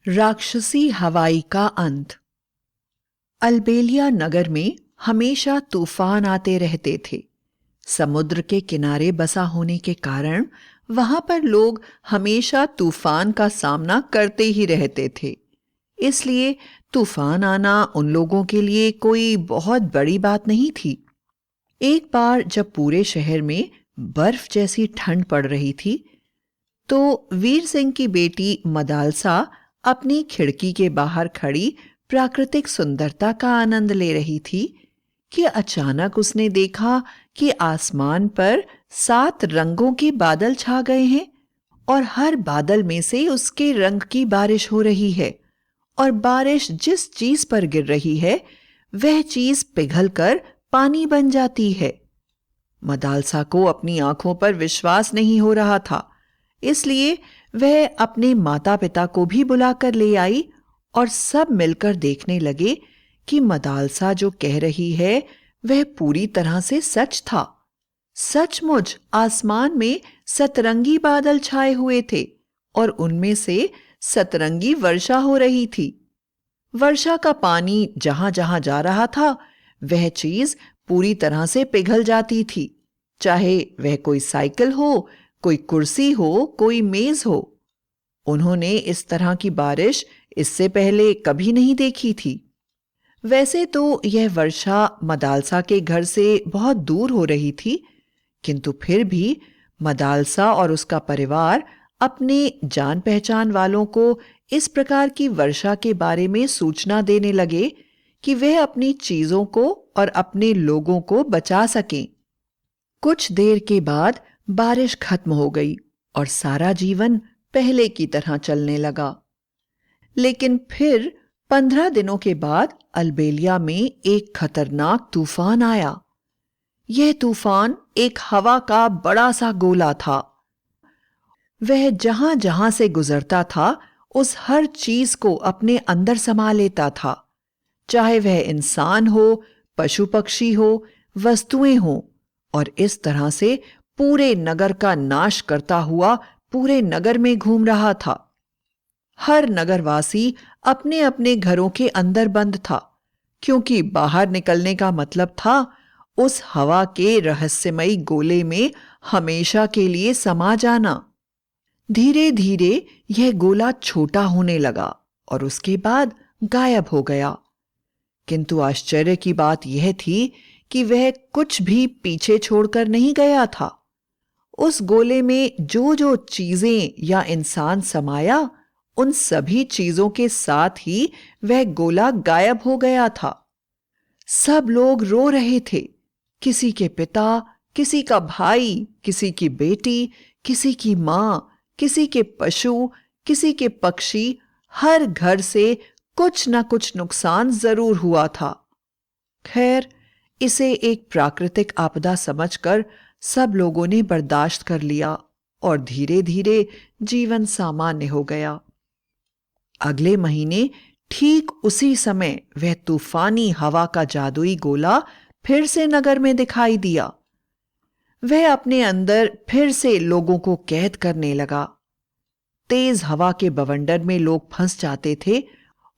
राक्षसी हवाई का अंत। अल्बेलिया नगर में हमेशा तूफान आते रहते थे। समुद्र के किनारे बसा होने के कारण वहां पर लोग हमेशा तूफान का सामना करते ही रहते थे। इसलिए तूफान आना उन लोगों के लिए कोई बहुत बड़ी बात नहीं थी। एक बार जब पूरे शहर में बर्फ जैसी ठंड पड़ रही थी, तो वीर सिंह की बेटी मदालसा अपनी खिड़की के बाहर खड़ी प्राकृतिक सुंदरता का आनंद ले रही थी कि अचानक उसने देखा कि आसमान पर 7 रंगों के बादल छा गए हैं और हर बादल में से उसके रंग की बारिश हो रही है। और बारिश जिस चीज पर गिर रही है वह चीज पिघलकर पानी बन जाती है। मदालसा को अपनी आंखों पर विश्वास नहीं हो रहा था, इसलिए वह अपने माता पिता को भी बुलाकर ले आई और सब मिलकर देखने लगे कि मदालसा जो कह रही है वह पूरी तरह से सच था। सचमुच आसमान में सतरंगी बादल छाए हुए थे और उनमें से सतरंगी वर्षा हो रही थी। वर्षा का पानी जहां जहां जा रहा था वह चीज पूरी तरह से पिघल जाती थी, चाहे वह कोई साइकिल हो, कोई कुर्सी हो, कोई मेज हो। उन्होंने इस तरह की बारिश इससे पहले कभी नहीं देखी थी। वैसे तो यह वर्षा मदालसा के घर से बहुत दूर हो रही थी, किंतु फिर भी मदालसा और उसका परिवार अपने जान पहचान वालों को इस प्रकार की वर्षा के बारे में सूचना देने लगे कि वह अपनी चीजों को और अपने लोगों को बचा सकें। कुछ देर के बाद बारिश खत्म हो गई और सारा जीवन पहले की तरह चलने लगा। लेकिन फिर 15 दिनों के बाद अल्बेलिया में एक खतरनाक तूफान आया। यह तूफान एक हवा का बड़ा सा गोला था। वह जहां जहां से गुजरता था उस हर चीज को अपने अंदर समा लेता था, चाहे वह इंसान हो, पशु पक्षी हो, वस्तुएं हो, और इस तरह से पूरे नगर का नाश करता हुआ पूरे नगर में घूम रहा था। हर नगरवासी अपने अपने घरों के अंदर बंद था, क्योंकि बाहर निकलने का मतलब था उस हवा के रहस्यमयी गोले में हमेशा के लिए समा जाना। धीरे धीरे यह गोला छोटा होने लगा और उसके बाद गायब हो गया। किंतु आश्चर्य की बात यह थी कि वह कुछ भी पीछे छोड़कर नहीं गया था। उस गोले में जो जो चीजें या इंसान समाया, उन सभी चीजों के साथ ही वह गोला गायब हो गया था। सब लोग रो रहे थे। किसी के पिता, किसी का भाई, किसी की बेटी, किसी की मां, किसी के पशु, किसी के पक्षी, हर घर से कुछ न कुछ नुकसान जरूर हुआ था। खैर, इसे एक प्राकृतिक आपदा समझकर सब लोगों ने बर्दाश्त कर लिया और धीरे धीरे जीवन सामान्य हो गया। अगले महीने ठीक उसी समय वह तूफानी हवा का जादुई गोला फिर से नगर में दिखाई दिया। वह अपने अंदर फिर से लोगों को कैद करने लगा। तेज हवा के बवंडर में लोग फंस जाते थे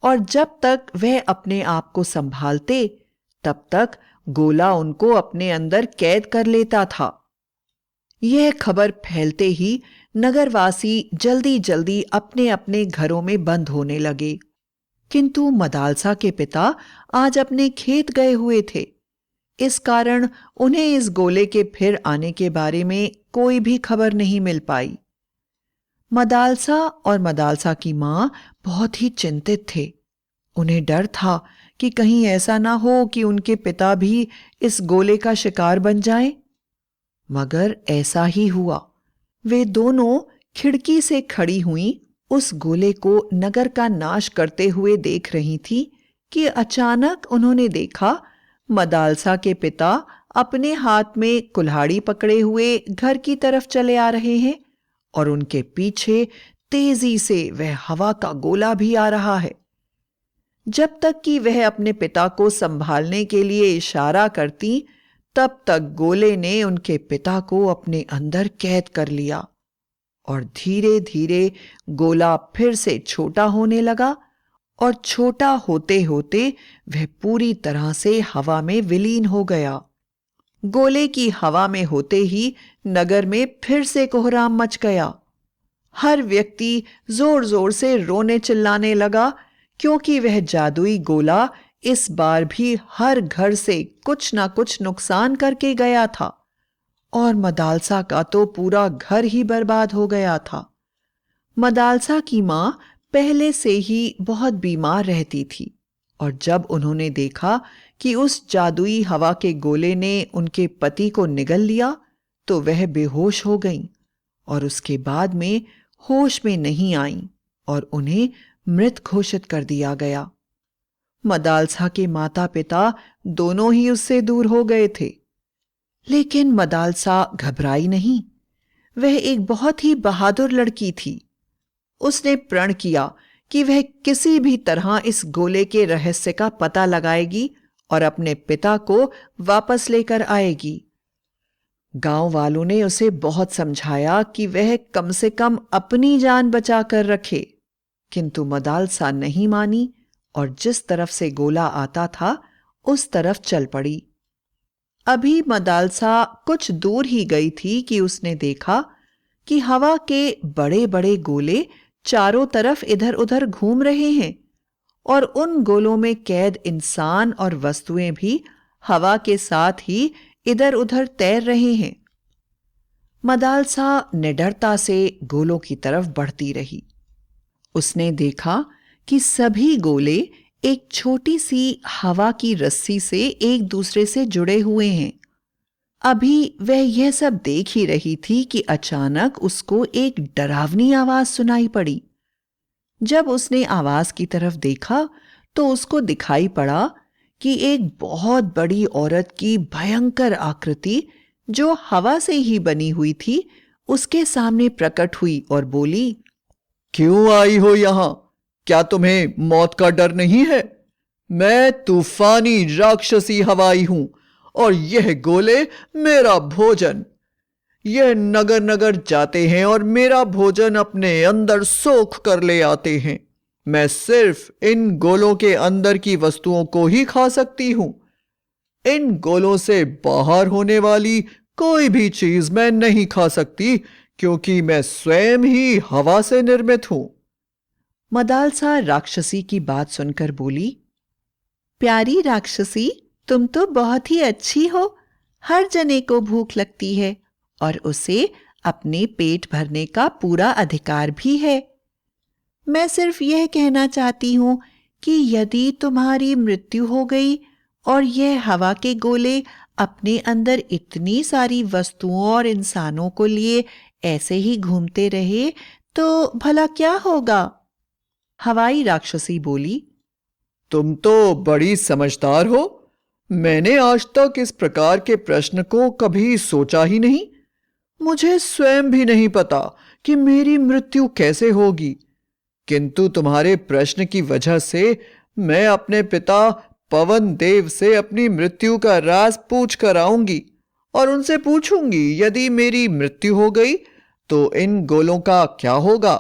और जब तक वह अपने आप को संभालते तब तक गोला उनको अपने अंदर कैद कर लेता था। यह खबर फैलते ही नगरवासी जल्दी जल्दी अपने अपने घरों में बंद होने लगे। किंतु मदालसा के पिता आज अपने खेत गए हुए थे। इस कारण उन्हें इस गोले के फिर आने के बारे में कोई भी खबर नहीं मिल पाई। मदालसा और मदालसा की मां बहुत ही चिंतित थे। उन्हें डर था कि कहीं ऐसा ना हो कि उनके पिता भी इस गोले का शिकार बन जाएं। मगर ऐसा ही हुआ। वे दोनों खिड़की से खड़ी हुई उस गोले को नगर का नाश करते हुए देख रही थी कि अचानक उन्होंने देखा मदालसा के पिता अपने हाथ में कुल्हाड़ी पकड़े हुए घर की तरफ चले आ रहे हैं और उनके पीछे तेजी से वह हवा का गोला भी आ रहा है। जब तक कि वह अपने पिता को संभालने के लिए इशारा करती, तब तक गोले ने उनके पिता को अपने अंदर कैद कर लिया और धीरे धीरे गोला फिर से छोटा होने लगा और छोटा होते होते वह पूरी तरह से हवा में विलीन हो गया। गोले की हवा में होते ही नगर में फिर से कोहराम मच गया। हर व्यक्ति जोर जोर से रोने चिल्लाने लगा, क्योंकि वह जादुई गोला इस बार भी हर घर से कुछ ना कुछ नुकसान करके गया था और मदालसा का तो पूरा घर ही बर्बाद हो गया था। मदालसा की मां पहले से ही बहुत बीमार रहती थी और जब उन्होंने देखा कि उस जादुई हवा के गोले ने उनके पति को निगल लिया तो वह बेहोश हो गईं और उसके बाद में होश में नहीं आईं और उन्हें मृत घोषित कर दिया गया। मदालसा के माता पिता दोनों ही उससे दूर हो गए थे, लेकिन मदालसा घबराई नहीं। वह एक बहुत ही बहादुर लड़की थी। उसने प्रण किया कि वह किसी भी तरह इस गोले के रहस्य का पता लगाएगी और अपने पिता को वापस लेकर आएगी। गांव वालों ने उसे बहुत समझाया कि वह कम से कम अपनी जान बचा कर रखे, किंतु मदालसा नहीं मानी और जिस तरफ से गोला आता था उस तरफ चल पड़ी। अभी मदालसा कुछ दूर ही गई थी कि उसने देखा कि हवा के बड़े बड़े गोले चारों तरफ इधर उधर घूम रहे हैं और उन गोलों में कैद इंसान और वस्तुएं भी हवा के साथ ही इधर उधर तैर रहे हैं। मदालसा निडरता से गोलों की तरफ बढ़ती रही। उसने देखा कि सभी गोले एक छोटी सी हवा की रस्सी से एक दूसरे से जुड़े हुए हैं। अभी वह यह सब देख ही रही थी कि अचानक उसको एक डरावनी आवाज सुनाई पड़ी। जब उसने आवाज की तरफ देखा तो उसको दिखाई पड़ा कि एक बहुत बड़ी औरत की भयंकर आकृति, जो हवा से ही बनी हुई थी, उसके सामने प्रकट हुई और बोली, क्यों आई हो यहां? क्या तुम्हें मौत का डर नहीं है? मैं तूफानी राक्षसी हवाई हूं और यह गोले मेरा भोजन। यह नगर नगर जाते हैं और मेरा भोजन अपने अंदर सोख कर ले आते हैं। मैं सिर्फ इन गोलों के अंदर की वस्तुओं को ही खा सकती हूं। इन गोलों से बाहर होने वाली कोई भी चीज मैं नहीं खा सकती, क्योंकि मैं स्वयं ही हवा से निर्मित हूं। मदालसा राक्षसी की बात सुनकर बोली, प्यारी राक्षसी, तुम तो बहुत ही अच्छी हो। हर जने को भूख लगती है और उसे अपने पेट भरने का पूरा अधिकार भी है। मैं सिर्फ यह कहना चाहती हूं कि यदि तुम्हारी मृत्यु हो गई और यह हवा के गोले अपने अंदर इतनी सारी वस्तुओं और इंसानों को लिए ऐसे ही घूमते रहे तो भला क्या होगा? हवाई राक्षसी बोली, तुम तो बड़ी समझदार हो। मैंने आज तक इस प्रकार के प्रश्न को कभी सोचा ही नहीं। मुझे स्वयं भी नहीं पता कि मेरी मृत्यु कैसे होगी, किंतु तुम्हारे प्रश्न की वजह से मैं अपने पिता पवन देव से अपनी मृत्यु का राज पूछ कर आऊंगी और उनसे पूछूंगी यदि मेरी मृत्यु हो गई तो इन गोलों का क्या होगा।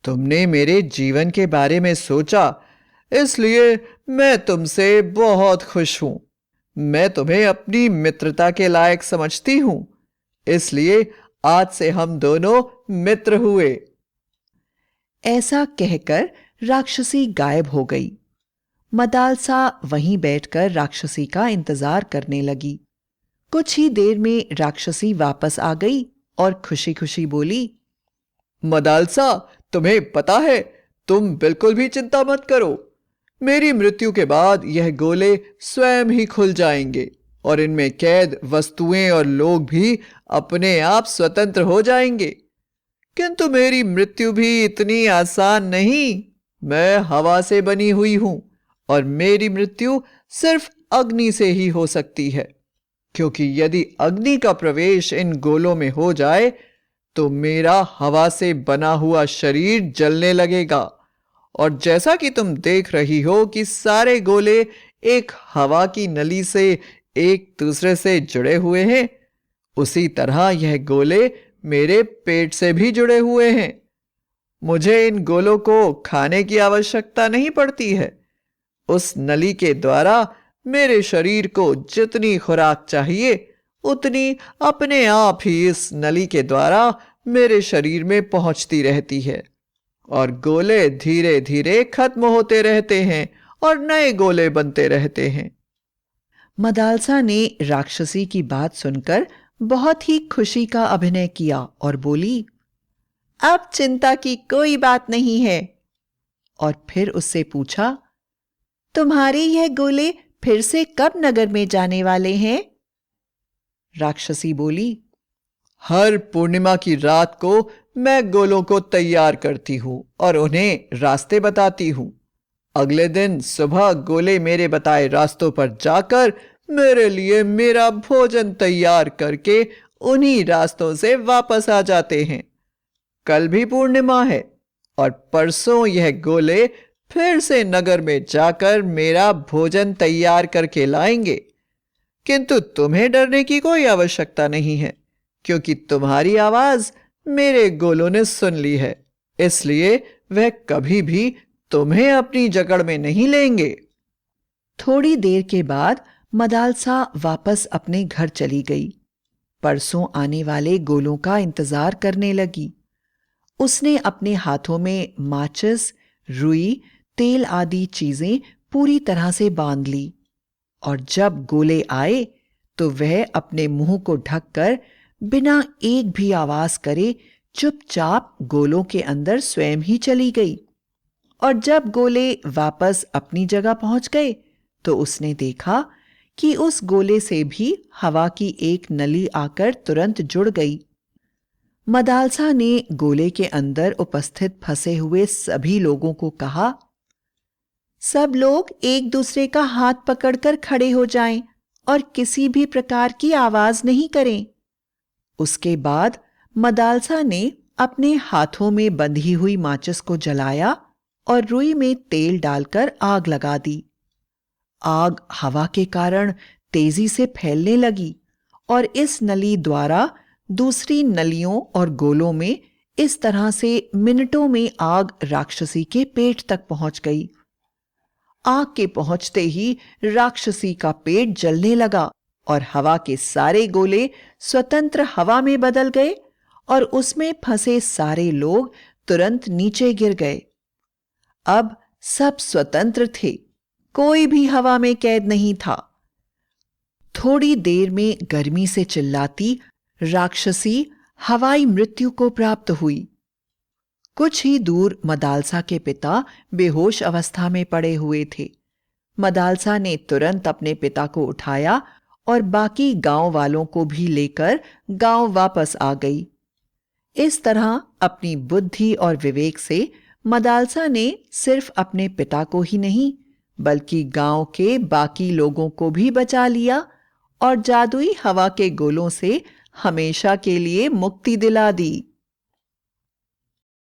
तुमने मेरे जीवन के बारे में सोचा, इसलिए मैं तुमसे बहुत खुश हूं। मैं तुम्हें अपनी मित्रता के लायक समझती हूं, इसलिए आज से हम दोनों मित्र हुए। ऐसा कहकर राक्षसी गायब हो गई। मदालसा वहीं बैठकर राक्षसी का इंतजार करने लगी। कुछ ही देर में राक्षसी वापस आ गई और खुशी खुशी बोली, मदालसा, तुम्हें पता है, तुम बिल्कुल भी चिंता मत करो। मेरी मृत्यु के बाद यह गोले स्वयं ही खुल जाएंगे और इनमें कैद वस्तुएं और लोग भी अपने आप स्वतंत्र हो जाएंगे। किंतु मेरी मृत्यु भी इतनी आसान नहीं। मैं हवा से बनी हुई हूं और मेरी मृत्यु सिर्फ अग्नि से ही हो सकती है, क्योंकि यदि अग्नि का प्रवेश इन गोलों में हो जाए तो मेरा हवा से बना हुआ शरीर जलने लगेगा। और जैसा कि तुम देख रही हो कि सारे गोले एक हवा की नली से एक दूसरे से जुड़े हुए हैं, उसी तरह यह गोले मेरे पेट से भी जुड़े हुए हैं। मुझे इन गोलों को खाने की आवश्यकता नहीं पड़ती है। उस नली के द्वारा मेरे शरीर को जितनी खुराक चाहिए उतनी अपने आप ही इस नली के द्वारा मेरे शरीर में पहुंचती रहती है और गोले धीरे धीरे खत्म होते रहते हैं और नए गोले बनते रहते हैं। मदालसा ने राक्षसी की बात सुनकर बहुत ही खुशी का अभिनय किया और बोली, अब चिंता की कोई बात नहीं है। और फिर उससे पूछा, तुम्हारे यह गोले फिर से कब नगर में जाने वाले हैं? राक्षसी बोली, हर पूर्णिमा की रात को मैं गोलों को तैयार करती हूँ और उन्हें रास्ते बताती हूँ। अगले दिन सुबह गोले मेरे बताए रास्तों पर जाकर मेरे लिए मेरा भोजन तैयार करके उन्हीं रास्तों से वापस आ जाते हैं। कल भी पूर्णिमा है और परसों यह गोले फिर से नगर में जाकर मेरा भोजन तैयार करके लाएंगे। किंतु तुम्हें डरने की कोई आवश्यकता नहीं है, क्योंकि तुम्हारी आवाज मेरे गोलों ने सुन ली है, इसलिए वह कभी भी तुम्हें अपनी जकड़ में नहीं लेंगे। थोड़ी देर के बाद मदालसा वापस अपने घर चली गई। परसों आने वाले गोलों का इंतजार करने लगी। उसने अपने हाथों में माचिस, रुई, तेल आदि चीजें पूरी तरह से बांध ली और जब गोले आए तो वह अपने मुंह को ढककर बिना एक भी आवाज करे चुपचाप गोलों के अंदर स्वयं ही चली गई। और जब गोले वापस अपनी जगह पहुंच गए तो उसने देखा कि उस गोले से भी हवा की एक नली आकर तुरंत जुड़ गई। मदालसा ने गोले के अंदर उपस्थित फंसे हुए सभी लोगों को कहा, सब लोग एक दूसरे का हाथ पकड़कर खड़े हो जाएं और किसी भी प्रकार की आवाज नहीं करें। उसके बाद मदालसा ने अपने हाथों में बंधी हुई माचिस को जलाया और रुई में तेल डालकर आग लगा दी। आग हवा के कारण तेजी से फैलने लगी और इस नली द्वारा दूसरी नलियों और गोलों में इस तरह से मिनटों में आग राक्षसी के पेट तक पहुंच गई। आग के पहुंचते ही राक्षसी का पेट जलने लगा और हवा के सारे गोले स्वतंत्र हवा में बदल गए और उसमें फंसे सारे लोग तुरंत नीचे गिर गए। अब सब स्वतंत्र थे, कोई भी हवा में कैद नहीं था। थोड़ी देर में गर्मी से चिल्लाती राक्षसी हवाई मृत्यु को प्राप्त हुई। कुछ ही दूर मदालसा के पिता बेहोश अवस्था में पड़े हुए थे। मदालसा ने तुरंत अपने पिता को उठाया और बाकी गांव वालों को भी लेकर गांव वापस आ गई। इस तरह अपनी बुद्धि और विवेक से मदालसा ने सिर्फ अपने पिता को ही नहीं बल्कि गांव के बाकी लोगों को भी बचा लिया और जादुई हवा के गोलों से हमेशा के लिए मुक्ति दिला दी।